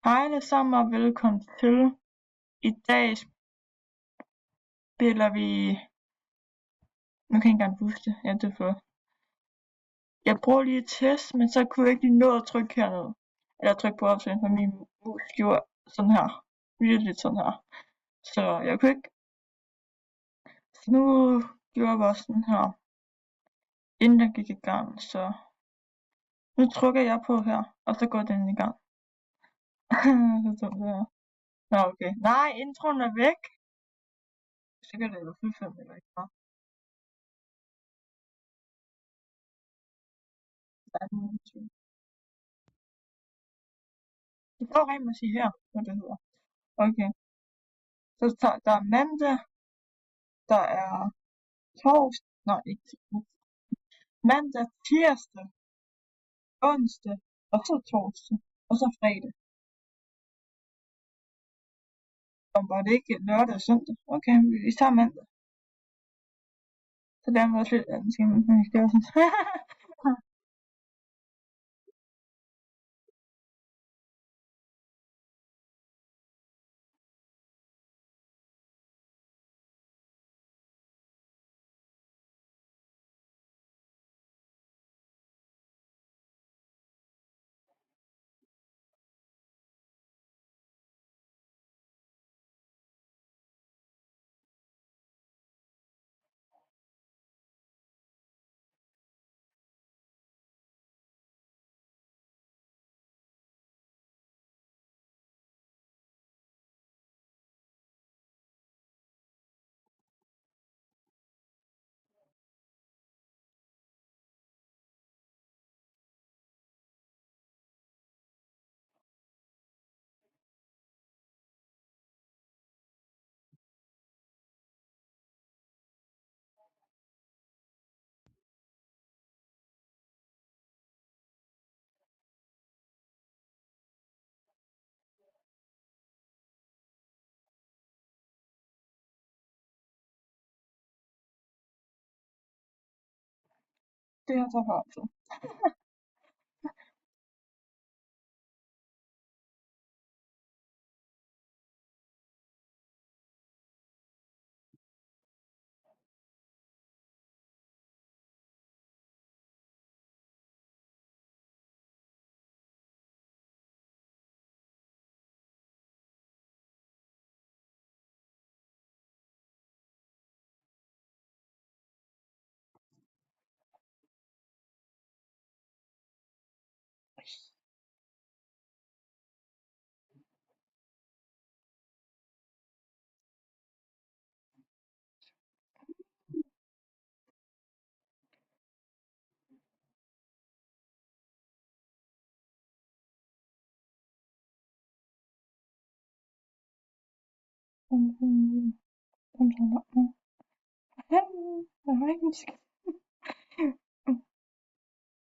Hej alle sammen og velkommen til. I dag spiller vi... Nu kan jeg ikke engang huske det. Ja, det er for... Jeg prøver lige at teste, men så kunne jeg ikke lige nå at trykke hernede. Eller trykke på opsætning, for min mus gjorde sådan her. Virkelig sådan her. Så jeg kunne ikke... Så nu gjorde jeg bare sådan her. Inden den gik i gang, så... Nu trykker jeg på her, og så går den i gang. Så sådan der. Nå okay. Nej, introen er væk. Sikkert det er jo 5 eller ikke bare. Det står rent at sige her, hvad det hedder. Okay. Så der er mandag, der er torsdag, nej ikke mandag, tirsdag, onsdag, og så torsdag, og så fredag. Og var det ikke lørdag og søndag? Okay, vi tager mandag. Så der er også lidt andet, men jeg skal også sådan. Det er så rart.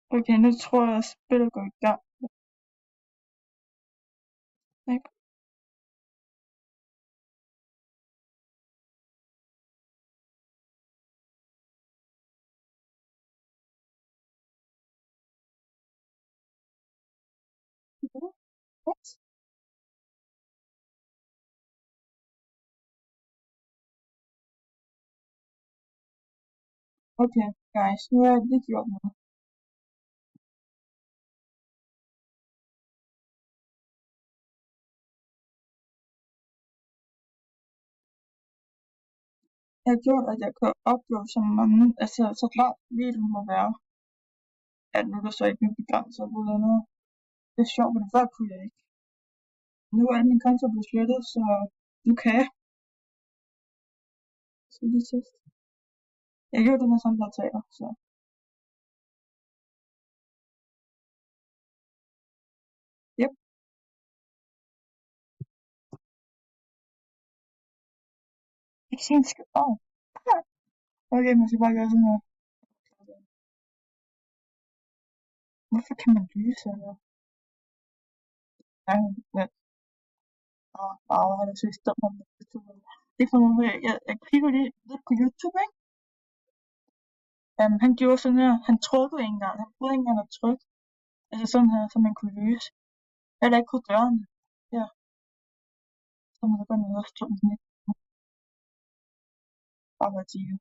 Okay, nu tror jeg, at spillet går i gang. Nej. What? Okay, guys, nu har jeg lige gjort noget. Jeg har gjort, at jeg kan uploade så mange, altså så klart videoen må være, at nu er der så ikke en begrænset på noget. Det er sjovt, men før kunne jeg ikke. Nu er min konto blevet slettet, så nu kan jeg. Så lige teste. Jeg gjorde det med sådan der taler, så. Yep. Ikke se en skid. Okay, man skal bare gøre sådan her. Hvorfor kan man lyse eller? Nej, men. Jeg synes, det er YouTube. Det er for noget, jeg kigger lige lidt på YouTube, ikke? Han gjorde sådan her. Han trykkede ikke engang. Han prøvede ikke engang at trykke. Altså sådan her, så man kunne lyse. Eller ikke kunne dørene. Ja. så må du gå ned og stå den ikke. Bare være tige.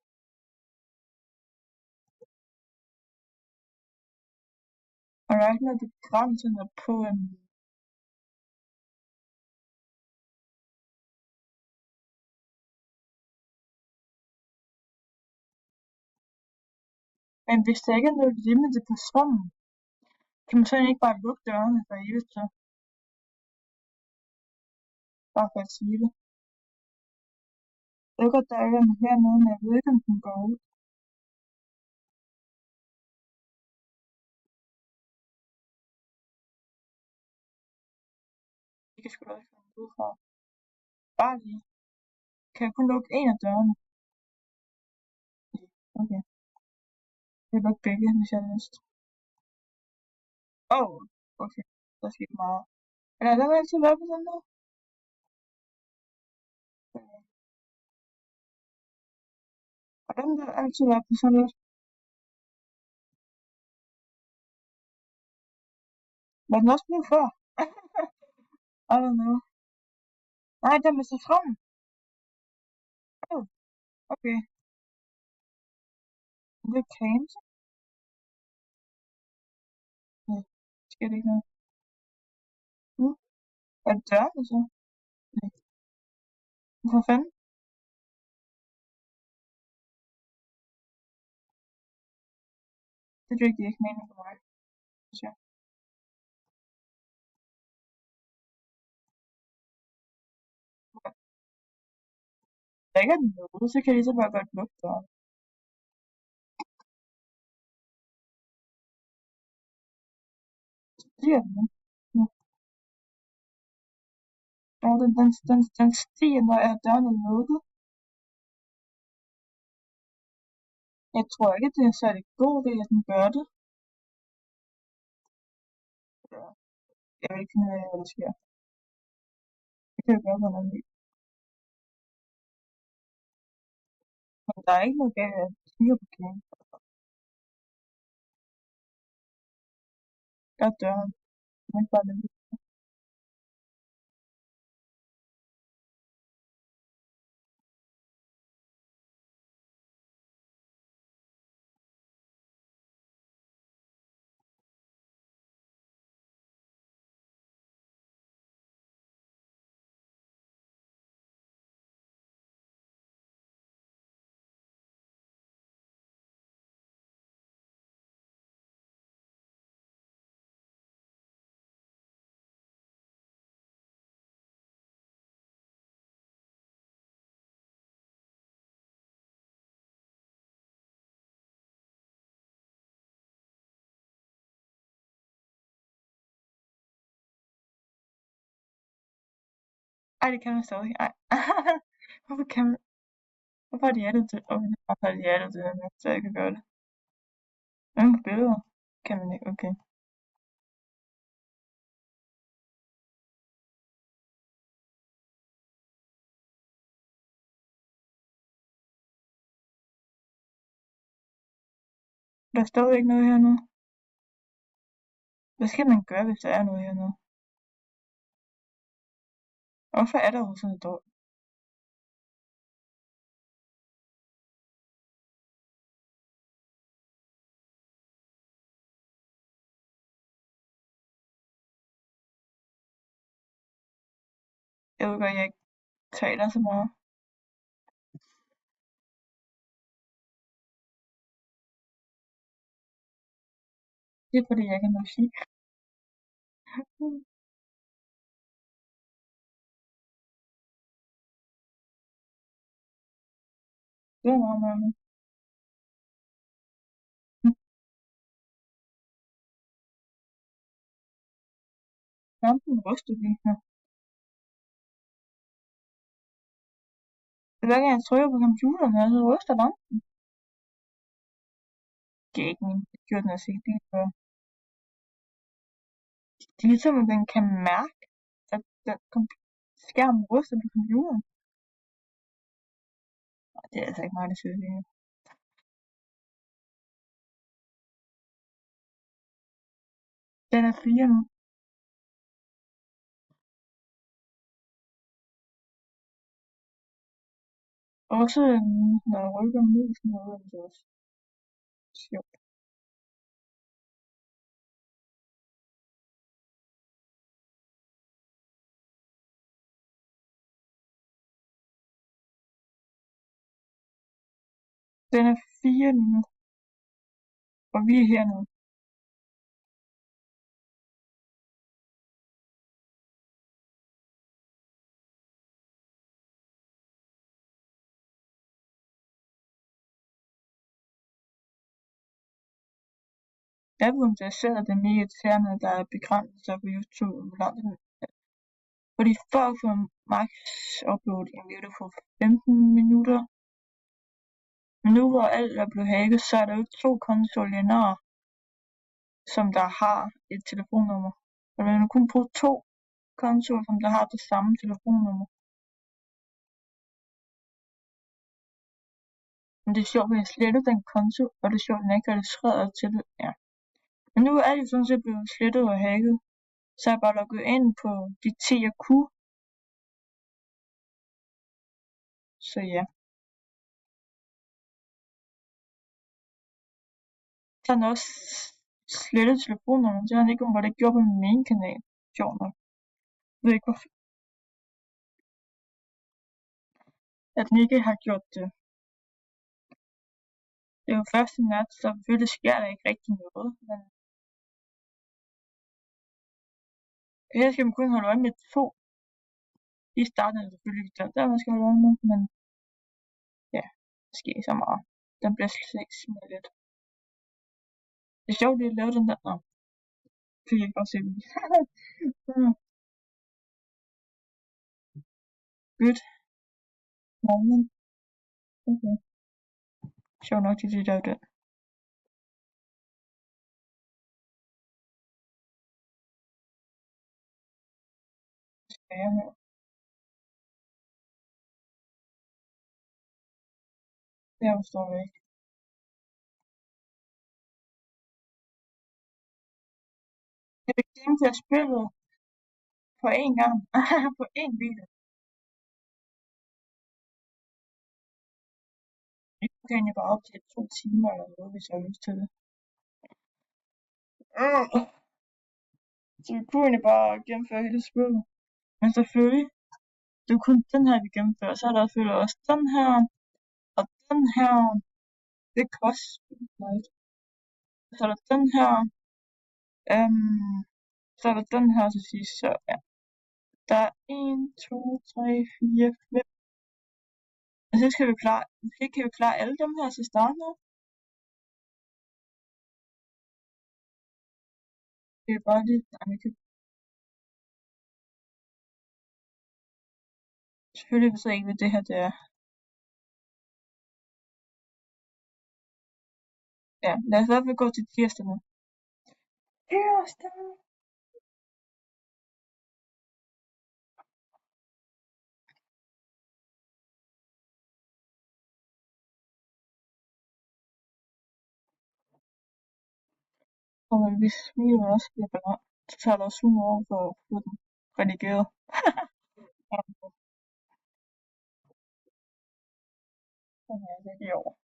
Og der er ikke noget begrænsende på men hvis der ikke er noget limit på strømmen, kan man så ikke bare lukke dørene for evigt så? Bare for at sige det. Jeg ved godt, der er en hernede, men jeg ved ikke, om den går ud. Det kan sgu da ikke finde ud fra. Bare lige. Kan jeg kun lukke en af dørene? Okay. Jeg kan lukke begge, hvis jeg har lyst. Okay. Der skete meget. Eller er der altid været på sådan der? Hvordan der altid været på sådan lidt? Var den også blevet før? I don't know. Nej, den med citron. Oh, okay. Det er candy. Nej, sker det ikke noget. Er det dørene så? Nej. For fanden? Det giver ikke mening for mig, synes jeg. Der ikke er noget, så kan jeg lige så bare godt lukke døren. Stiger den nu? Nu. Ja, den stiger, når jeg har døren lukket. Jeg tror ikke, det er en særlig god idé, at den gør det. Ja, jeg vil ikke finde ud af, hvad der sker. Det kan jeg gøre på en anden vis. Men der er ikke noget galt, at jeg stiger på kæden. Gør døren. Man kan bare lukke. Ej, det kan man stadig. Ej. Hvorfor kan man? Hvorfor har de addet det? Okay, hvorfor har de addet det her med, så jeg kan gøre det? Men på billeder kan man ikke. Okay. Der er stadig ikke noget hernede. Hvad skal man gøre, hvis der er noget hernede? Og hvorfor er der overhovedet sådan et dår? Jeg ved godt, jeg ikke taler så meget. Det er fordi, jeg ikke har musik. Det er meget mærkeligt. Lampen ryster lige her. Hver gang jeg trykker på computeren, så ryster lampen. Det er ikke min. Det gjorde den altså ikke lige før. Det er ligesom, at den kan mærke, at den skærm ryster på computeren. Og det er altså ikke mig, der siger det. Den er 4 nu. også når jeg rykker musen ud, det er også sjovt. Den er 4 nu, og vi er hernede. Jeg er blevet interesseret, at det er mega irriterende, at der er begrænselser på YouTube, hvor langt den er. Fordi før for max upload en video på 15 minutter, men nu hvor alt er blevet hacket, så er der jo 2 konsoler længere, som der har et telefonnummer. Og der er kun brugt 2 konsoler, som der har det samme telefonnummer. Men det er sjovt, at jeg slettede den konto, og det er sjovt, at jeg ikke har registreret til det. Ja. Men nu er det sådan set blevet slettet og hacket, så jeg bare logget ind på de 10 jeg kunne. Så ja. Så har han også slettet telefonnummer, det har han ikke om, hvad det gjorde på min main kanal. Sjovt nok. Jeg ved ikke hvorfor. At den ikke har gjort det. Det er jo første nat, så selvfølgelig sker der ikke rigtig noget, men her skal man kun holde øje med 2. I starten er det selvfølgelig ikke den der, man skal holde øje med, men ja, det sker ikke så meget. Den bliver slet ikke smidt lidt. Det er sjovt, at de lavet den der. Nå, det kan jeg godt se. Good. Morgen. Okay. Sjovt nok, de lavede den. Ja, her. Det forstår jeg ikke. Jeg vil gennemføre spillet på én gang. På én video. Jeg kan egentlig bare op til 2 timer eller noget, hvis jeg har lyst til det. Så vi kunne egentlig bare gennemføre hele spillet. Men selvfølgelig, det er kun den her, vi gennemfører. Så er der selvfølgelig også den her, og den her. Det koster meget. Så er der den her. Så er der den her til sidst, så ja. Der er 1, 2, 3, 4, 5. Og så skal vi klare, måske kan vi klare alle dem her til start med. Det er bare lidt, nej, vi kan selvfølgelig ved jeg ikke, hvad det her det er. Ja, lad os i hvert fald gå til tirsdag nu. Tirsdag! Og hvis videoen også bliver for så tager det også 100 år for at få den redigeret. Ja, den er altså ikke i år.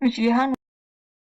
Hvis I har